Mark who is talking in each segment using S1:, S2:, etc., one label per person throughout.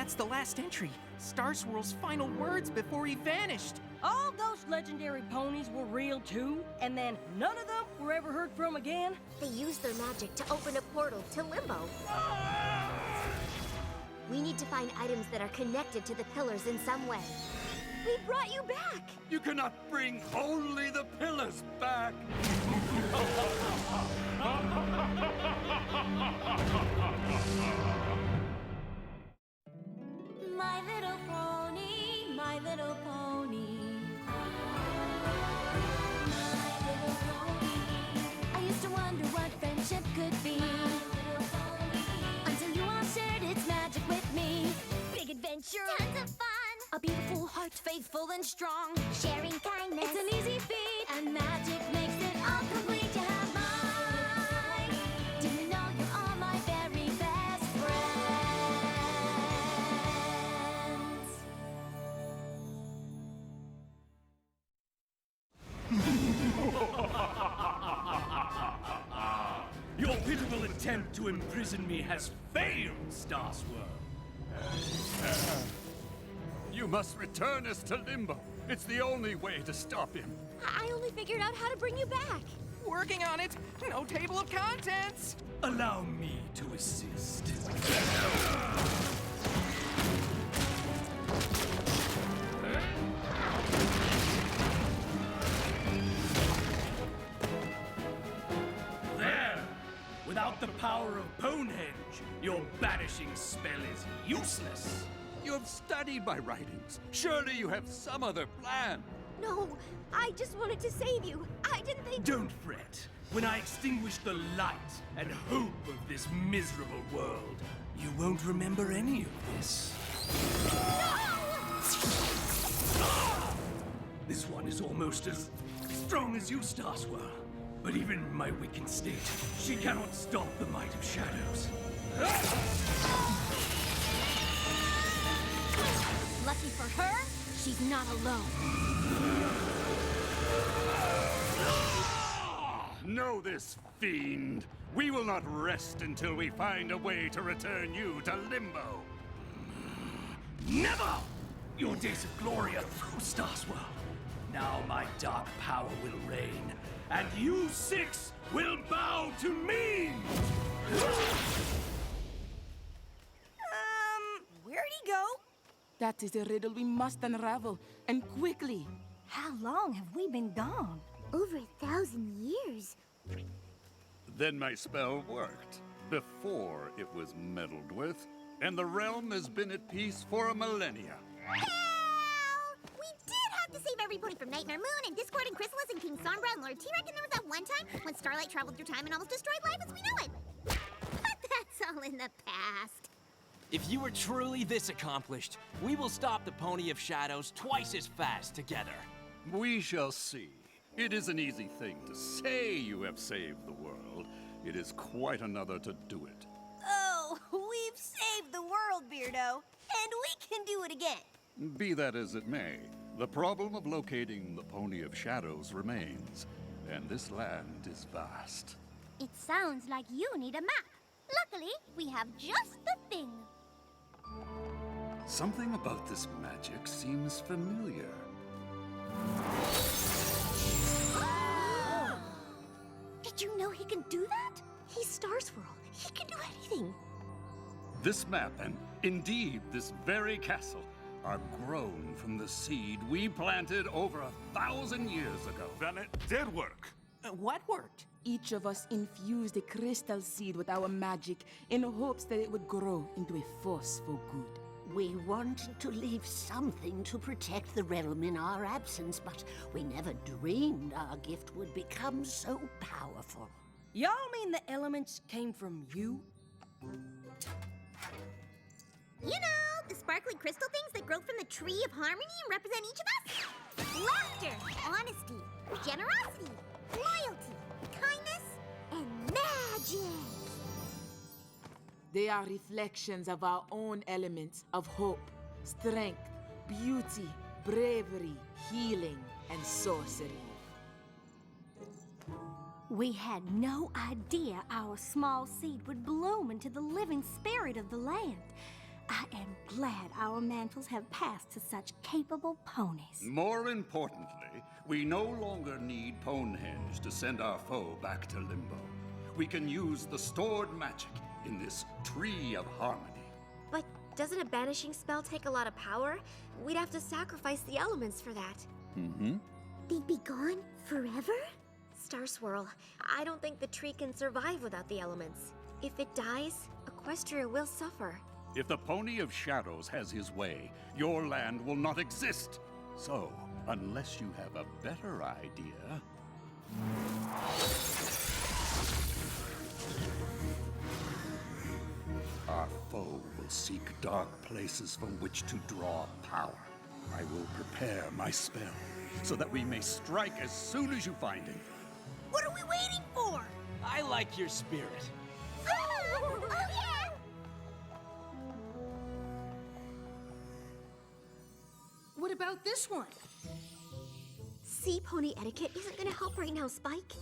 S1: that's the last entry. Star Swirl's final words before he vanished.
S2: All those legendary ponies were real too, and then none of them were ever heard from again?
S3: They used their magic to open a portal to Limbo. We need to find items that are connected to the pillars in some way. We brought you back!
S4: You cannot bring only the pillars back!
S5: My little pony, my little pony. My little pony. I used to wonder what friendship could be. Until you all shared its magic with me. Big adventure, tons of fun. A beautiful heart, faithful and strong. Sharing kindness, it's an easy feat. And magic makes it all complete. You have mine. Do you know you're all my very best friends?
S4: Your pitiful attempt to imprison me has failed, Star Swirl. You must return us to Limbo. It's the only way to stop him.
S3: I only figured out how to bring you back.
S1: Working on it. No table of contents.
S4: Allow me to assist. There! Without the power of Bonehenge, your banishing spell is useless. You have studied my writings. Surely you have some other plan.
S3: No, I just wanted to save you. I didn't think...
S4: Don't fret. When I extinguish the light and hope of this miserable world, you won't remember any of this. This one is almost as strong as you, Star Swirl. But even in my weakened state, she cannot stop the might of shadows.
S5: Lucky for her, she's not alone.
S4: Know this, fiend. We will not rest until we find a way to return you to Limbo. Never! Your days of glory are through, Star Swirl. Now my dark power will reign, and you six will bow to me!
S2: Where'd he go?
S6: That is a riddle we must unravel, and quickly.
S2: How long have we been gone?
S3: Over 1,000 years.
S4: Then my spell worked, before it was meddled with, and the realm has been at peace for a millennia.
S3: Help! We did have to save everybody from Nightmare Moon and Discord and Chrysalis and King Sombra and Lord T-Rex, and there was that one time when Starlight traveled through time and almost destroyed life as we know it. But that's all in the past.
S7: If you were truly this accomplished, we will stop the Pony of Shadows twice as fast together.
S4: We shall see. It is an easy thing to say you have saved the world. It is quite another to do it.
S2: Oh, we've saved the world, Beardo, and we can do it again.
S4: Be that as it may, the problem of locating the Pony of Shadows remains, and this land is vast.
S5: It sounds like you need a map. Luckily, we have just the thing.
S4: Something about this magic seems familiar.
S3: Did you know he can do that? He's Star Swirl. He can do anything.
S4: This map, and indeed this very castle, are grown from the seed we planted over 1,000 years ago.
S8: Then it did work.
S1: What worked?
S6: Each of us infused a crystal seed with our magic in hopes that it would grow into a force for good.
S9: We wanted to leave something to protect the realm in our absence, but we never dreamed our gift would become so powerful.
S2: Y'all mean the elements came from you?
S3: You know, the sparkly crystal things that grow from the tree of harmony and represent each of us? Laughter, honesty, generosity, loyalty, kindness, and magic.
S6: They are reflections of our own elements of hope, strength, beauty, bravery, healing, and sorcery.
S5: We had no idea our small seed would bloom into the living spirit of the land.
S8: I am glad our mantles have passed to such capable ponies.
S4: More importantly, we no longer need Ponehenge to send our foe back to Limbo. We can use the stored magic in this Tree of Harmony.
S10: But doesn't a banishing spell take a lot of power? We'd have to sacrifice the elements for that.
S4: Mm-hmm.
S3: They'd be gone forever?
S10: Star Swirl, I don't think the tree can survive without the elements. If it dies, Equestria will suffer.
S4: If the Pony of Shadows has his way, your land will not exist. So, unless you have a better idea... Our foe will seek dark places from which to draw power. I will prepare my spell, so that we may strike as soon as you find it.
S2: What are we waiting for?
S7: I like your spirit.
S3: Oh, yeah!
S2: What about this one?
S10: Sea pony etiquette isn't gonna help right now, Spike.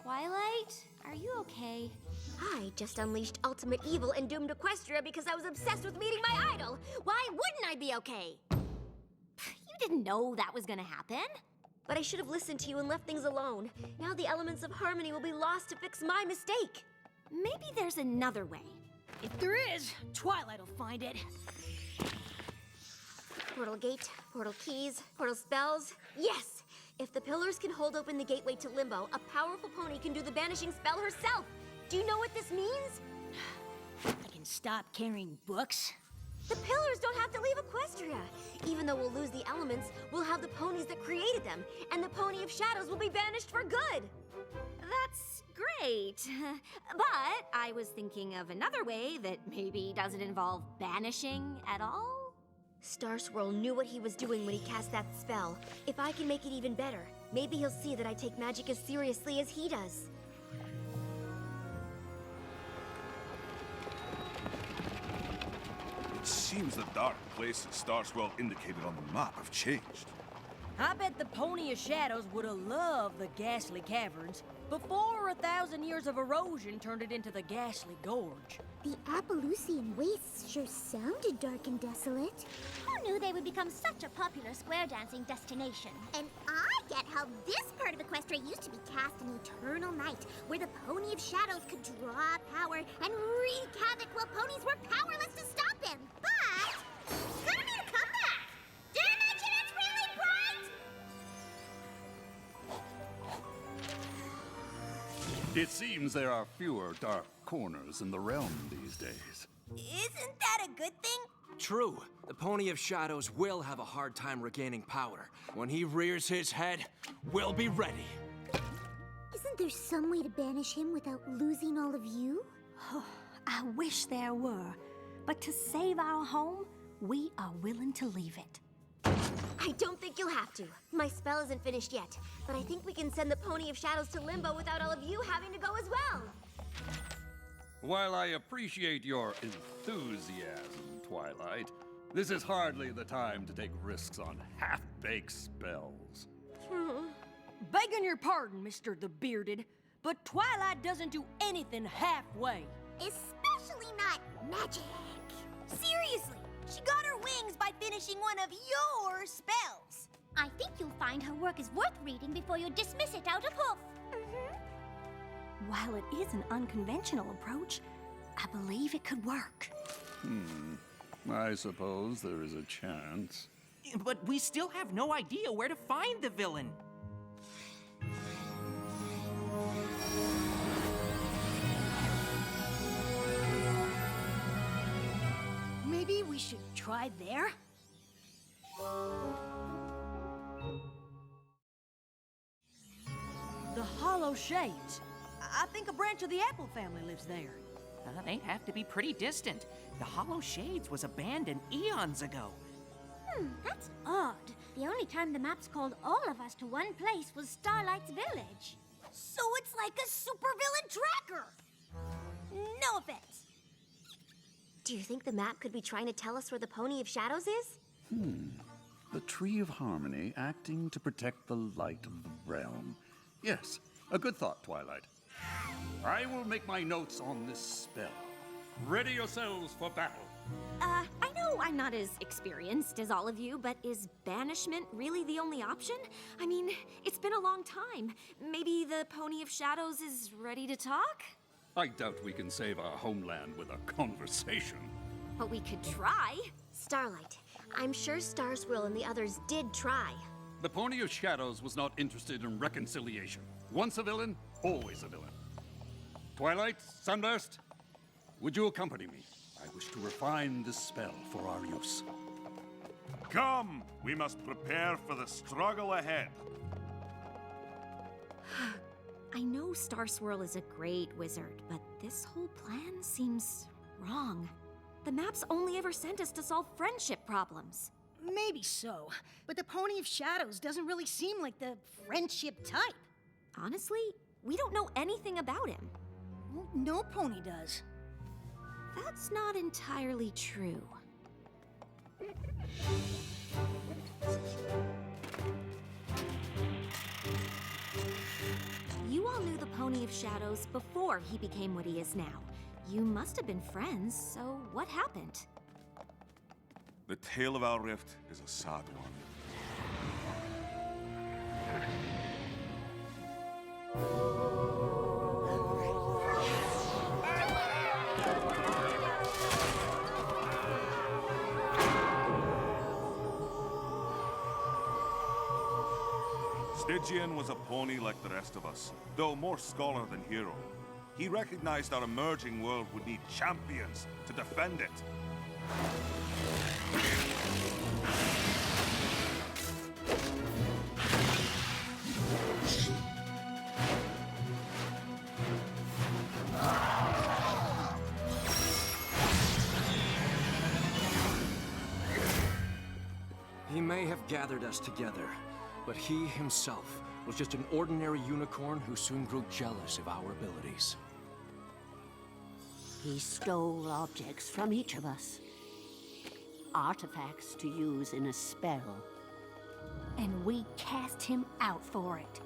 S5: Twilight? Are you okay?
S10: I just unleashed ultimate evil and doomed Equestria because I was obsessed with meeting my idol. Why wouldn't I be okay?
S5: You didn't know that was gonna happen.
S10: But I should have listened to you and left things alone. Now the elements of harmony will be lost to fix my mistake.
S5: Maybe there's another way.
S2: If there is, Twilight will find it.
S10: Portal gate, portal keys, portal spells. Yes! If the pillars can hold open the gateway to Limbo, a powerful pony can do the banishing spell herself. Do you know what this means?
S2: I can stop carrying books.
S10: The pillars don't have to leave Equestria. Even though we'll lose the elements, we'll have the ponies that created them, and the Pony of Shadows will be banished for good.
S5: That's great. But I was thinking of another way that maybe doesn't involve banishing at all.
S10: Star Swirl knew what he was doing when he cast that spell. If I can make it even better, maybe he'll see that I take magic as seriously as he does.
S11: It seems the dark places Star Swirl indicated on the map have changed.
S2: I bet the Pony of Shadows would have loved the Ghastly Caverns before 1,000 years of erosion turned it into the Ghastly Gorge.
S3: The Appaloosian wastes sure sounded dark and desolate.
S5: Who knew they would become such a popular square dancing destination?
S3: And I get how this part of Equestria used to be cast an eternal night, where the Pony of Shadows could draw power and wreak havoc while ponies were powerless to stop him. But it's gonna be a comeback. Did I mention it's really bright?
S4: It seems there are fewer dark corners in the realm these days.
S2: Isn't that a good thing?
S7: True. The Pony of Shadows will have a hard time regaining power. When he rears his head, we'll be ready.
S3: Isn't there some way to banish him without losing all of you?
S8: Oh, I wish there were. But to save our home, we are willing to leave it.
S10: I don't think you'll have to. My spell isn't finished yet, but I think we can send the Pony of Shadows to Limbo without all of you having to go as well.
S4: While I appreciate your enthusiasm, Twilight, this is hardly the time to take risks on half-baked spells.
S2: Begging your pardon, Mr. the Bearded, but Twilight doesn't do anything halfway.
S3: Especially not magic.
S5: Seriously, she got her wings by finishing one of your spells.
S3: I think you'll find her work is worth reading before you dismiss it out of hoof.
S8: While it is an unconventional approach, I believe it could work.
S4: I suppose there is a chance.
S1: But we still have no idea where to find the villain.
S2: Maybe we should try there? The Hollow Shades. I think a branch of the Apple family lives there.
S1: They'd have to be pretty distant. The Hollow Shades was abandoned eons ago.
S3: That's odd. The only time the maps called all of us to one place was Starlight's village.
S5: So it's like a supervillain tracker. No offense.
S10: Do you think the map could be trying to tell us where the Pony of Shadows is?
S4: The Tree of Harmony acting to protect the light of the realm. Yes, a good thought, Twilight. I will make my notes on this spell. ready yourselves for battle.
S10: I know I'm not as experienced as all of you, but is banishment really the only option? I mean, it's been a long time. Maybe the Pony of Shadows is ready to talk?
S4: I doubt we can save our homeland with a conversation.
S10: But we could try. Starlight, I'm sure Starswirl and the others did try.
S4: The Pony of Shadows was not interested in reconciliation. Once a villain, always a villain. Twilight, Sunburst, would you accompany me? I wish to refine this spell for our use.
S11: Come! We must prepare for the struggle ahead.
S10: I know Starswirl is a great wizard, but this whole plan seems wrong. The maps only ever sent us to solve friendship problems.
S8: Maybe so, but the Pony of Shadows doesn't really seem like the friendship type.
S10: Honestly, we don't know anything about him.
S8: Well, no pony does.
S10: That's not entirely true. You all knew the Pony of Shadows before he became what he is now. You must have been friends, so what happened?
S11: The tale of our rift is a sad one. Stygian was a pony like the rest of us, though more scholar than hero. He recognized our emerging world would need champions to defend it.
S7: He may have gathered us together, but he himself was just an ordinary unicorn who soon grew jealous of our abilities.
S9: He stole objects from each of us. Artifacts to use in a spell.
S8: And we cast him out for it.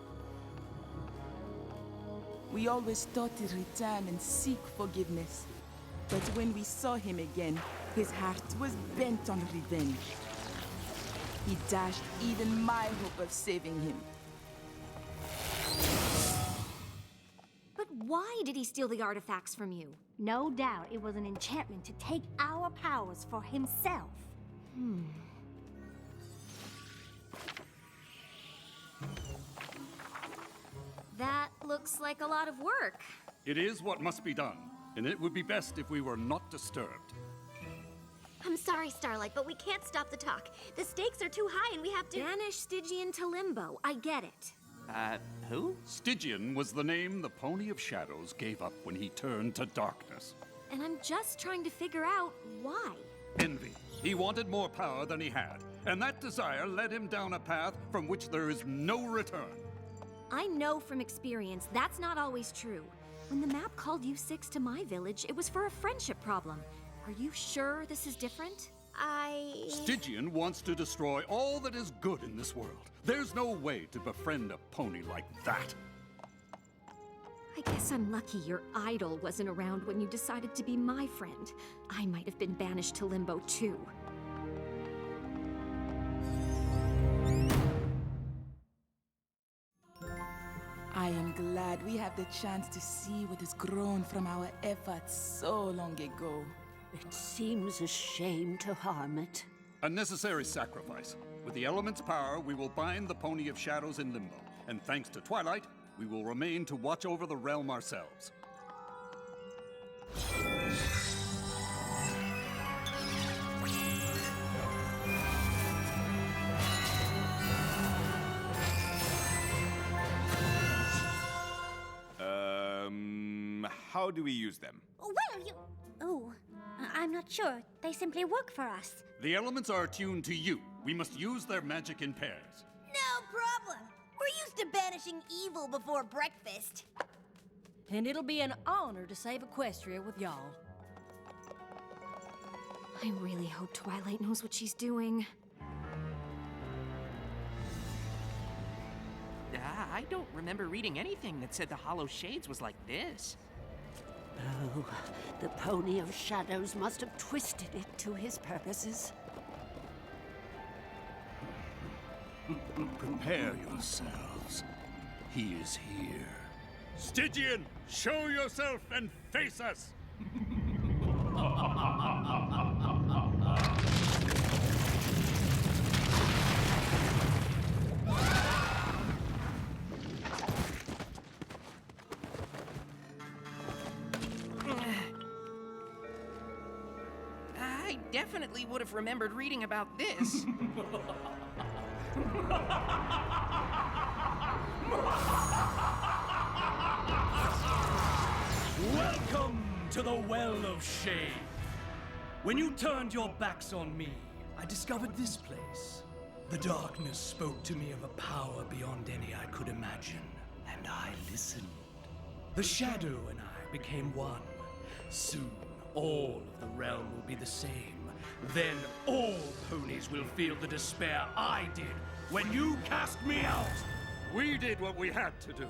S6: We always thought to return and seek forgiveness. But when we saw him again, his heart was bent on revenge. He dashed even my hope of saving him.
S10: But why did he steal the artifacts from you?
S8: No doubt it was an enchantment to take our powers for himself.
S10: That looks like a lot of work.
S4: It is what must be done, and it would be best if we were not disturbed.
S10: I'm sorry, Starlight, but we can't stop the talk. The stakes are too high and we have to— Banish Stygian to Limbo. I get it.
S1: Who?
S4: Stygian was the name the Pony of Shadows gave up when he turned to darkness.
S10: And I'm just trying to figure out why.
S4: Envy. He wanted more power than he had, and that desire led him down a path from which there is no return.
S10: I know from experience that's not always true. When the map called you six to my village, it was for a friendship problem. Are you sure this is different?
S4: Stygian wants to destroy all that is good in this world. There's no way to befriend a pony like that.
S10: I guess I'm lucky your idol wasn't around when you decided to be my friend. I might have been banished to Limbo too.
S6: I am glad we have the chance to see what has grown from our efforts so long ago.
S9: It seems a shame to harm it.
S4: A necessary sacrifice. With the element's power, we will bind the Pony of Shadows in Limbo. And thanks to Twilight, we will remain to watch over the realm ourselves.
S11: How do we use them?
S3: Well, I'm not sure. They simply work for us.
S4: The elements are attuned to you. We must use their magic in pairs.
S2: No problem. We're used to banishing evil before breakfast. And it'll be an honor to save Equestria with y'all.
S10: I really hope Twilight knows what she's doing.
S1: I don't remember reading anything that said the Hollow Shades was like this.
S9: Oh, the Pony of Shadows must have twisted it to his purposes.
S12: Prepare yourselves. He is here.
S4: Stygian, show yourself and face us!
S1: I definitely would have remembered reading about this.
S13: Welcome to the Well of Shade. When you turned your backs on me, I discovered this place. The darkness spoke to me of a power beyond any I could imagine, and I listened. The Shadow and I became one. Soon, all of the realm will be the same. Then all ponies will feel the despair I did when you cast me out.
S4: We did what we had to do.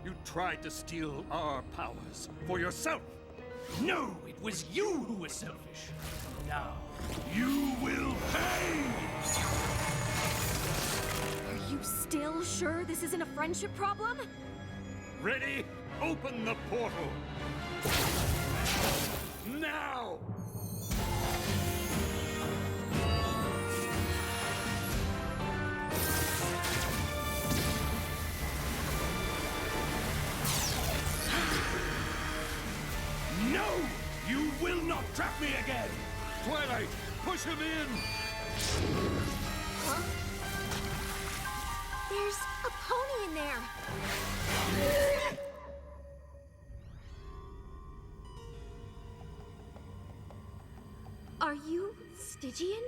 S4: You tried to steal our powers for yourself.
S13: No, it was you who were selfish. Now, you will pay!
S10: Are you still sure this isn't a friendship problem?
S4: Ready? Open the portal! Now!
S13: No! You will not trap me again!
S4: Twilight, push him in!
S10: Huh? There's a pony in there! Are you Stygian?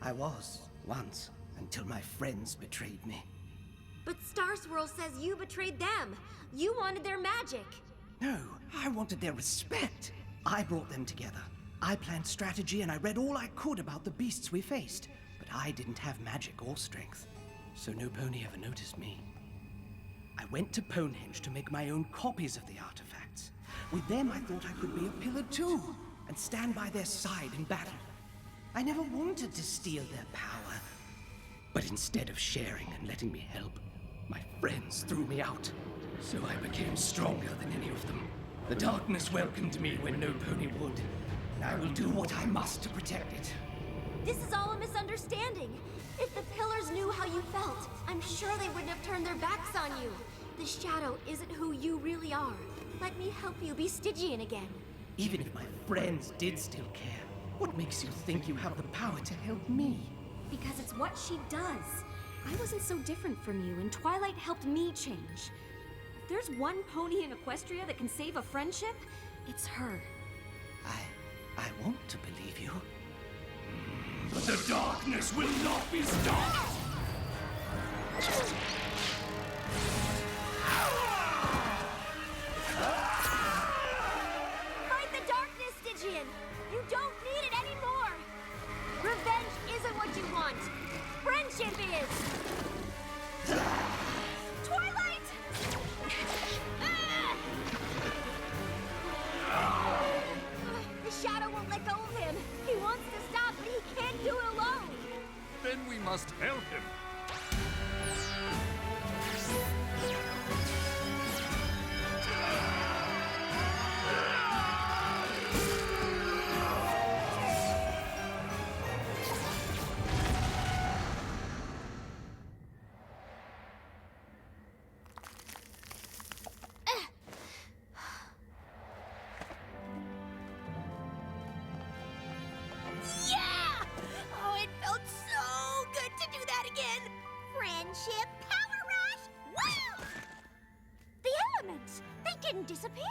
S14: I was, once, until my friends betrayed me.
S10: But Star Swirl says you betrayed them. You wanted their magic.
S14: No, I wanted their respect. I brought them together. I planned strategy and I read all I could about the beasts we faced. But I didn't have magic or strength, so no pony ever noticed me. I went to Ponehenge to make my own copies of the artifacts. With them, I thought I could be a pillar too, and stand by their side in battle. I never wanted to steal their power. But instead of sharing and letting me help, my friends threw me out. So I became stronger than any of them. The darkness welcomed me when no pony would. And I will do what I must to protect it.
S10: This is all a misunderstanding. If the pillars knew how you felt, I'm sure they wouldn't have turned their backs on you. The Shadow isn't who you really are. Let me help you be Stygian again.
S14: Even if my friends did still care, what makes you think you have the power to help me?
S10: Because it's what she does. I wasn't so different from you, and Twilight helped me change. If there's one pony in Equestria that can save a friendship, it's her.
S14: I want to believe you.
S13: But the darkness will not be stopped!
S10: Fight the darkness, Stygian! You don't need it anymore! Revenge isn't what you want! Friendship is! Twilight! The Shadow won't let go of him! He wants to stop, but he can't do it alone!
S4: Then we must help him.
S3: Yeah! Oh, it felt so good to do that again! Friendship power rush! Wow! The elements! They didn't disappear!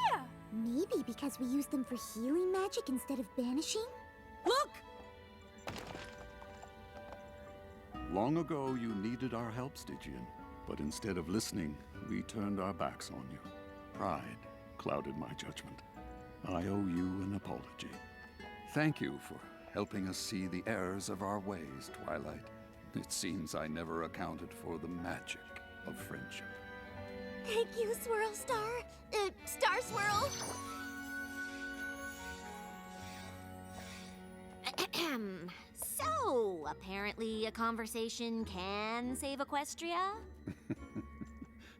S3: Maybe because we used them for healing magic instead of banishing?
S2: Look!
S4: Long ago, you needed our help, Stygian. But instead of listening, we turned our backs on you. Pride clouded my judgment. I owe you an apology. Thank you for helping us see the errors of our ways, Twilight. It seems I never accounted for the magic of friendship.
S3: Thank you, Swirl Star. Star Swirl.
S10: So, apparently a conversation can save Equestria?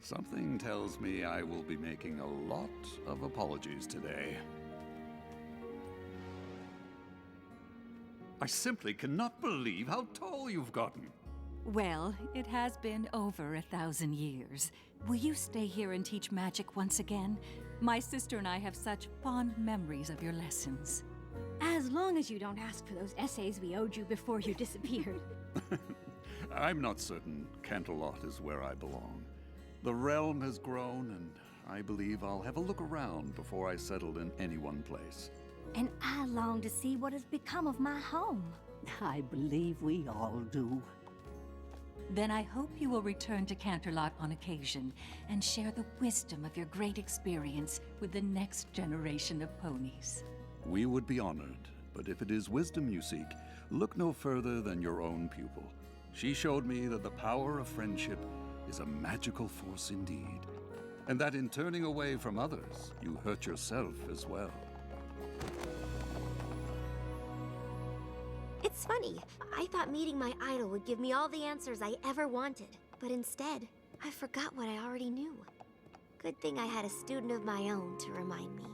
S4: Something tells me I will be making a lot of apologies today. I simply cannot believe how tall you've gotten.
S15: Well, it has been over 1,000 years. Will you stay here and teach magic once again? My sister and I have such fond memories of your lessons.
S8: As long as you don't ask for those essays we owed you before you disappeared.
S4: I'm not certain Canterlot is where I belong. The realm has grown, and I believe I'll have a look around before I settle in any one place.
S8: And I long to see what has become of my home.
S9: I believe we all do.
S15: Then I hope you will return to Canterlot on occasion and share the wisdom of your great experience with the next generation of ponies.
S4: We would be honored, but if it is wisdom you seek, look no further than your own pupil. She showed me that the power of friendship is a magical force indeed, and that in turning away from others, you hurt yourself as well.
S3: It's funny. I thought meeting my idol would give me all the answers I ever wanted. But instead, I forgot what I already knew. Good thing I had a student of my own to remind me.